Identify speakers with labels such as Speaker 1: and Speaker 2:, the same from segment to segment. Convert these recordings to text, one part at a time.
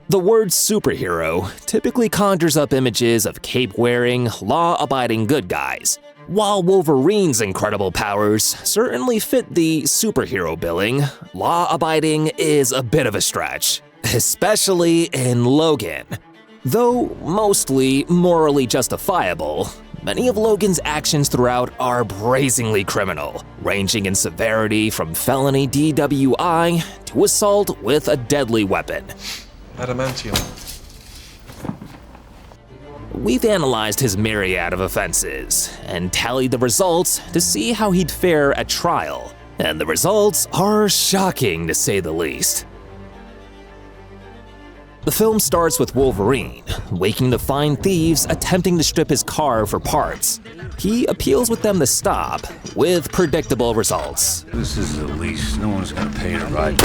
Speaker 1: The word superhero typically conjures up images of cape-wearing, law-abiding good guys. While Wolverine's incredible powers certainly fit the superhero billing, law-abiding is a bit of a stretch, especially in Logan. Though mostly morally justifiable, many of Logan's actions throughout are brazenly criminal, ranging in severity from felony DWI to assault with a deadly weapon.
Speaker 2: Adamantium.
Speaker 1: We've analyzed his myriad of offenses and tallied the results to see how he'd fare at trial, and the results are shocking to say the least. The film starts with Wolverine waking to find thieves attempting to strip his car for parts. He appeals with them to stop, with predictable results.
Speaker 3: This is the lease. No one's gonna pay to ride.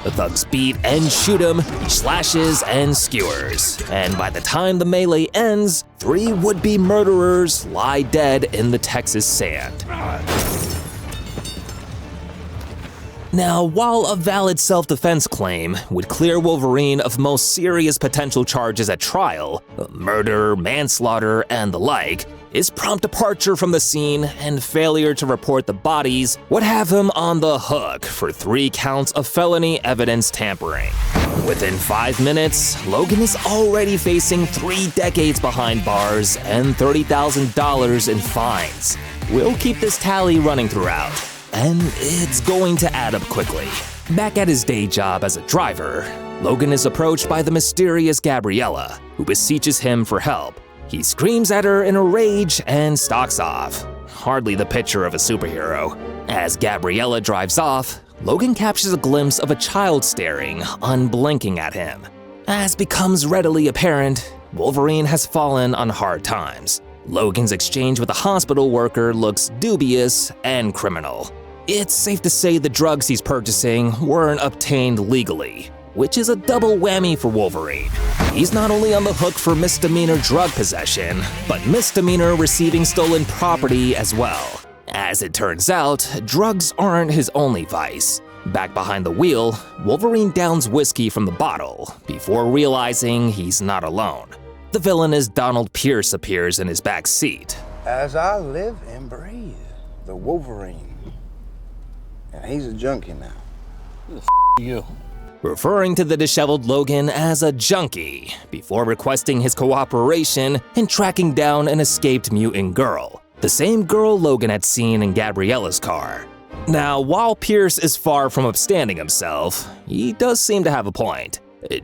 Speaker 1: The thugs beat and shoot him, he slashes and skewers, and by the time the melee ends, 3 would-be murderers lie dead in the Texas sand. Now, while a valid self-defense claim would clear Wolverine of most serious potential charges at trial, murder, manslaughter, and the like, his prompt departure from the scene and failure to report the bodies would have him on the hook for 3 counts of felony evidence tampering. Within 5 minutes, Logan is already facing 3 decades behind bars and $30,000 in fines. We'll keep this tally running throughout, and it's going to add up quickly. Back at his day job as a driver, Logan is approached by the mysterious Gabriella, who beseeches him for help. He screams at her in a rage and stalks off. Hardly the picture of a superhero. As Gabriella drives off, Logan captures a glimpse of a child staring, unblinking at him. As becomes readily apparent, Wolverine has fallen on hard times. Logan's exchange with a hospital worker looks dubious and criminal. It's safe to say the drugs he's purchasing weren't obtained legally, which is a double whammy for Wolverine. He's not only on the hook for misdemeanor drug possession, but misdemeanor receiving stolen property as well. As it turns out, drugs aren't his only vice. Back behind the wheel, Wolverine downs whiskey from the bottle before realizing he's not alone. The villainous Donald Pierce appears in his back seat.
Speaker 4: As I live and breathe, the Wolverine. And he's a junkie now.
Speaker 3: Who the you?
Speaker 1: Referring to the disheveled Logan as a junkie before requesting his cooperation in tracking down an escaped mutant girl, the same girl Logan had seen in Gabriella's car. Now, while Pierce is far from upstanding himself, he does seem to have a point.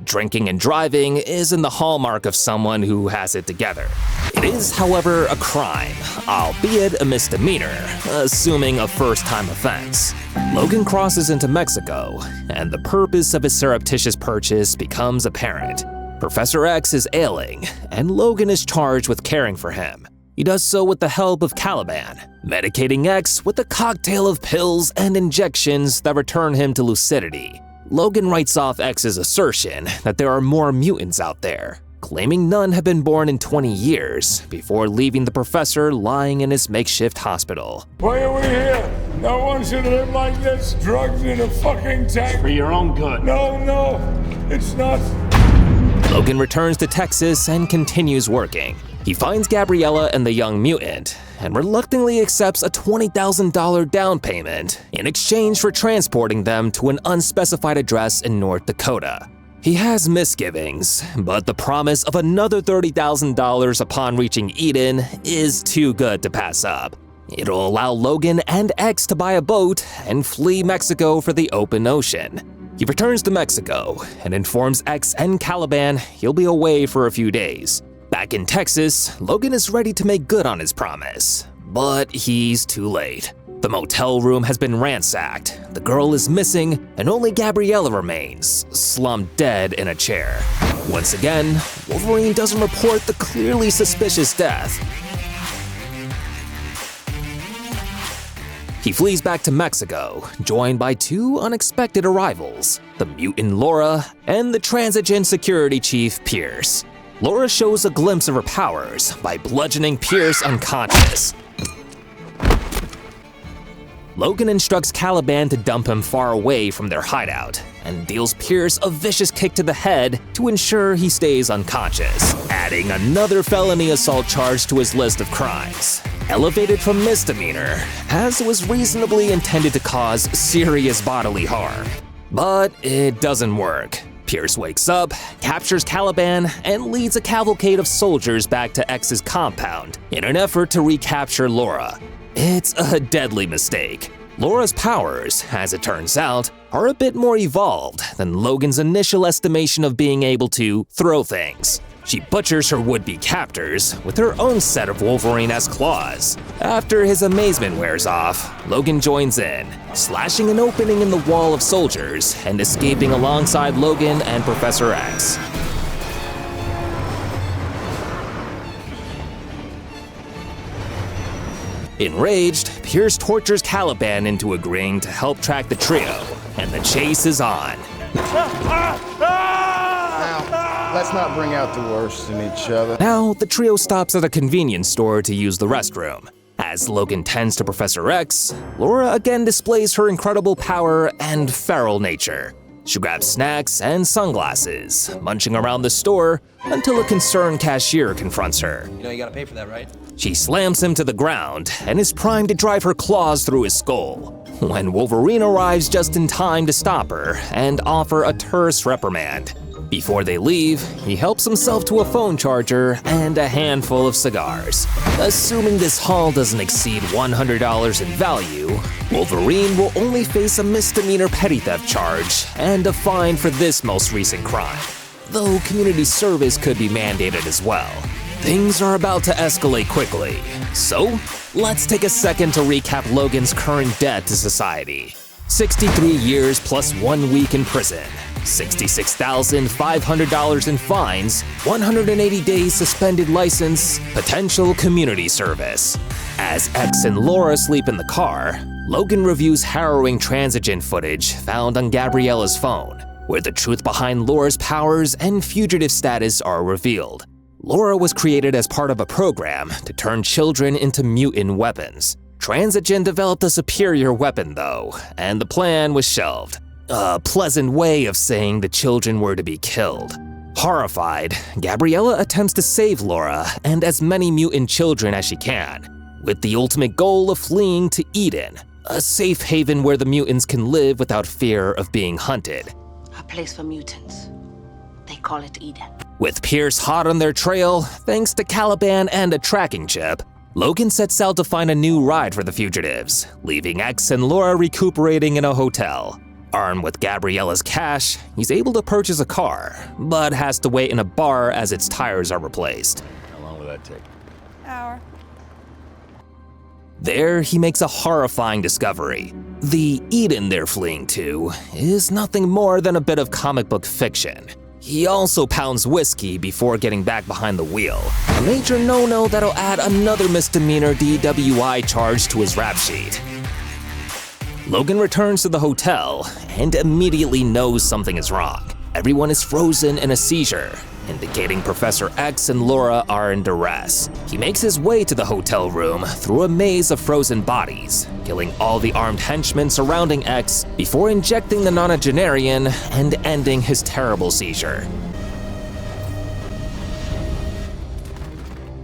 Speaker 1: Drinking and driving isn't the hallmark of someone who has it together. It is, however, a crime, albeit a misdemeanor, assuming a first-time offense. Logan crosses into Mexico, and the purpose of his surreptitious purchase becomes apparent. Professor X is ailing, and Logan is charged with caring for him. He does so with the help of Caliban, medicating X with a cocktail of pills and injections that return him to lucidity. Logan writes off X's assertion that there are more mutants out there, claiming none have been born in 20 years before leaving the professor lying in his makeshift hospital.
Speaker 5: Why are we here? No one should live like this, drugs in a fucking tank.
Speaker 3: For your own good.
Speaker 5: No, it's not.
Speaker 1: Logan returns to Texas and continues working. He finds Gabriella and the young mutant, and reluctantly accepts a $20,000 down payment in exchange for transporting them to an unspecified address in North Dakota. He has misgivings, but the promise of another $30,000 upon reaching Eden is too good to pass up. It'll allow Logan and X to buy a boat and flee Mexico for the open ocean. He returns to Mexico and informs X and Caliban he'll be away for a few days. Back in Texas, Logan is ready to make good on his promise, but he's too late. The motel room has been ransacked, the girl is missing, and only Gabriella remains, slumped dead in a chair. Once again, Wolverine doesn't report the clearly suspicious death. He flees back to Mexico, joined by 2 unexpected arrivals, the mutant Laura and the transigent security chief Pierce. Laura shows a glimpse of her powers by bludgeoning Pierce unconscious. Logan instructs Caliban to dump him far away from their hideout, and deals Pierce a vicious kick to the head to ensure he stays unconscious, adding another felony assault charge to his list of crimes. Elevated from misdemeanor, as it was reasonably intended to cause serious bodily harm. But it doesn't work. Pierce wakes up, captures Caliban, and leads a cavalcade of soldiers back to X's compound in an effort to recapture Laura. It's a deadly mistake. Laura's powers, as it turns out, are a bit more evolved than Logan's initial estimation of being able to throw things. She butchers her would-be captors with her own set of Wolverine-esque claws. After his amazement wears off, Logan joins in, slashing an opening in the wall of soldiers and escaping alongside Logan and Professor X. Enraged, Pierce tortures Caliban into agreeing to help track the trio, and the chase is on.
Speaker 4: Let's not bring out the worst in each other.
Speaker 1: Now, the trio stops at a convenience store to use the restroom. As Logan tends to Professor X, Laura again displays her incredible power and feral nature. She grabs snacks and sunglasses, munching around the store until a concerned cashier confronts her.
Speaker 2: You know you gotta pay for that, right?
Speaker 1: She slams him to the ground and is primed to drive her claws through his skull, when Wolverine arrives just in time to stop her and offer a terse reprimand. Before they leave, he helps himself to a phone charger and a handful of cigars. Assuming this haul doesn't exceed $100 in value, Wolverine will only face a misdemeanor petty theft charge and a fine for this most recent crime, though community service could be mandated as well. Things are about to escalate quickly, so let's take a second to recap Logan's current debt to society. 63 years plus 1 week in prison, $66,500 in fines, 180 days suspended license, potential community service. As X and Laura sleep in the car, Logan reviews harrowing transigent footage found on Gabriella's phone, where the truth behind Laura's powers and fugitive status are revealed. Laura was created as part of a program to turn children into mutant weapons. Transigent developed a superior weapon though, and the plan was shelved. A pleasant way of saying the children were to be killed. Horrified, Gabriella attempts to save Laura and as many mutant children as she can, with the ultimate goal of fleeing to Eden, a safe haven where the mutants can live without fear of being hunted.
Speaker 6: A place for mutants. They call it Eden.
Speaker 1: With Pierce hot on their trail, thanks to Caliban and a tracking chip, Logan sets out to find a new ride for the fugitives, leaving X and Laura recuperating in a hotel. Armed with Gabriella's cash, he's able to purchase a car, but has to wait in a bar as its tires are replaced.
Speaker 3: How long will that take?
Speaker 7: Hour.
Speaker 1: There, he makes a horrifying discovery. The Eden they're fleeing to is nothing more than a bit of comic book fiction. He also pounds whiskey before getting back behind the wheel, a major no-no that'll add another misdemeanor DWI charge to his rap sheet. Logan returns to the hotel and immediately knows something is wrong. Everyone is frozen in a seizure, indicating Professor X and Laura are in duress. He makes his way to the hotel room through a maze of frozen bodies, killing all the armed henchmen surrounding X before injecting the nonagenarian and ending his terrible seizure.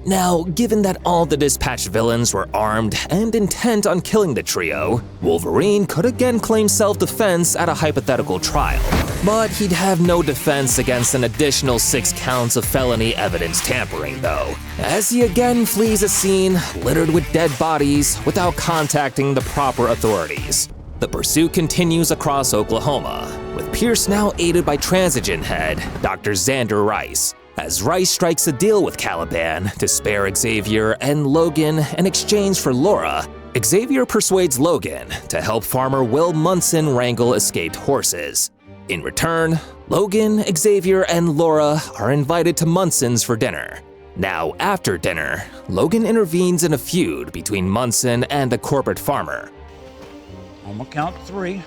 Speaker 1: Now, given that all the dispatched villains were armed and intent on killing the trio, Wolverine could again claim self-defense at a hypothetical trial. But he'd have no defense against an additional 6 counts of felony evidence tampering though, as he again flees a scene littered with dead bodies without contacting the proper authorities. The pursuit continues across Oklahoma, with Pierce now aided by Transigent head Dr. Xander Rice, as Rice strikes a deal with Caliban to spare Xavier and Logan in exchange for Laura. Xavier persuades Logan to help farmer Will Munson wrangle escaped horses. In return, Logan, Xavier, and Laura are invited to Munson's for dinner. Now, after dinner, Logan intervenes in a feud between Munson and a corporate farmer.
Speaker 3: I'm gonna count 3.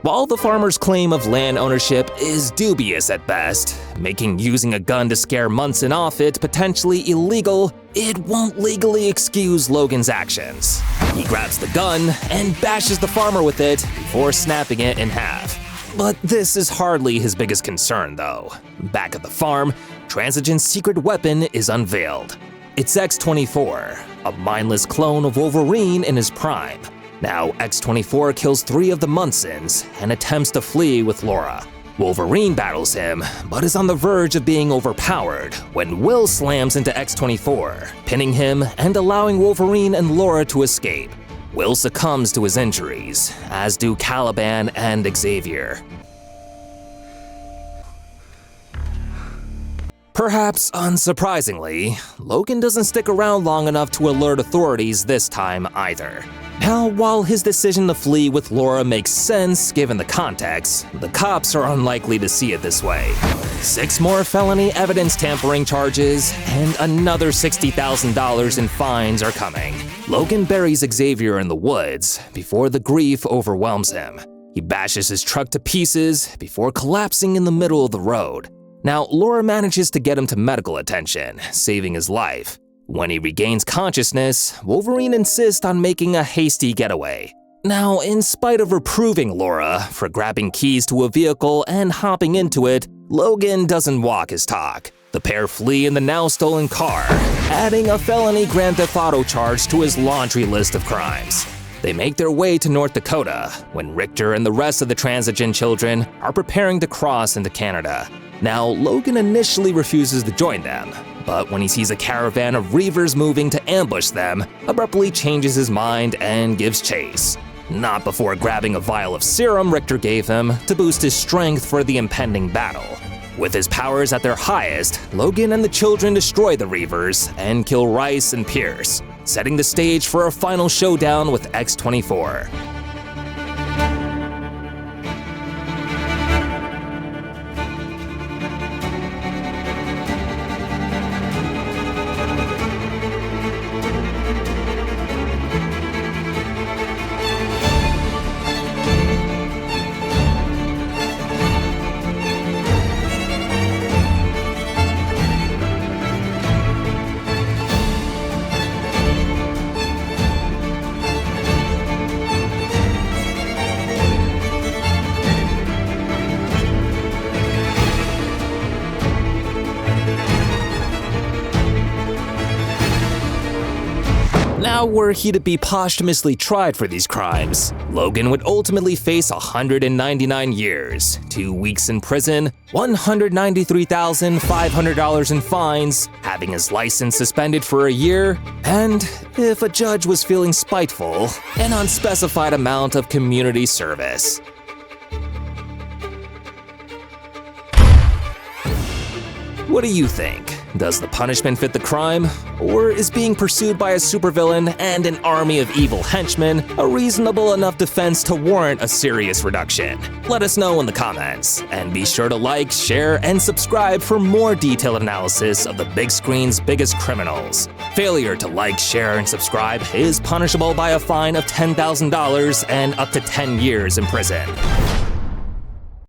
Speaker 1: While the farmer's claim of land ownership is dubious at best, making using a gun to scare Munson off it potentially illegal, it won't legally excuse Logan's actions. He grabs the gun and bashes the farmer with it before snapping it in half. But this is hardly his biggest concern, though. Back at the farm, Transigen's secret weapon is unveiled. It's X-24, a mindless clone of Wolverine in his prime. Now, X-24 kills 3 of the Munsons and attempts to flee with Laura. Wolverine battles him, but is on the verge of being overpowered when Will slams into X-24, pinning him and allowing Wolverine and Laura to escape. Will succumbs to his injuries, as do Caliban and Xavier. Perhaps unsurprisingly, Logan doesn't stick around long enough to alert authorities this time either. Now, while his decision to flee with Laura makes sense given the context, the cops are unlikely to see it this way. 6 more felony evidence tampering charges and another $60,000 in fines are coming. Logan buries Xavier in the woods before the grief overwhelms him. He bashes his truck to pieces before collapsing in the middle of the road. Now, Laura manages to get him to medical attention, saving his life. When he regains consciousness, Wolverine insists on making a hasty getaway. Now, in spite of reproving Laura for grabbing keys to a vehicle and hopping into it, Logan doesn't walk his talk. The pair flee in the now stolen car, adding a felony Grand Theft Auto charge to his laundry list of crimes. They make their way to North Dakota when Richter and the rest of the Transigen children are preparing to cross into Canada. Now, Logan initially refuses to join them, but when he sees a caravan of Reavers moving to ambush them, abruptly changes his mind and gives chase. Not before grabbing a vial of serum Richter gave him to boost his strength for the impending battle. With his powers at their highest, Logan and the children destroy the Reavers and kill Rice and Pierce, setting the stage for a final showdown with X-24. Now, were he to be posthumously tried for these crimes, Logan would ultimately face 199 years, 2 weeks in prison, $193,500 in fines, having his license suspended for a year, and, if a judge was feeling spiteful, an unspecified amount of community service. What do you think? Does the punishment fit the crime? Or is being pursued by a supervillain and an army of evil henchmen a reasonable enough defense to warrant a serious reduction? Let us know in the comments, and be sure to like, share, and subscribe for more detailed analysis of the big screen's biggest criminals. Failure to like, share, and subscribe is punishable by a fine of $10,000 and up to 10 years in prison.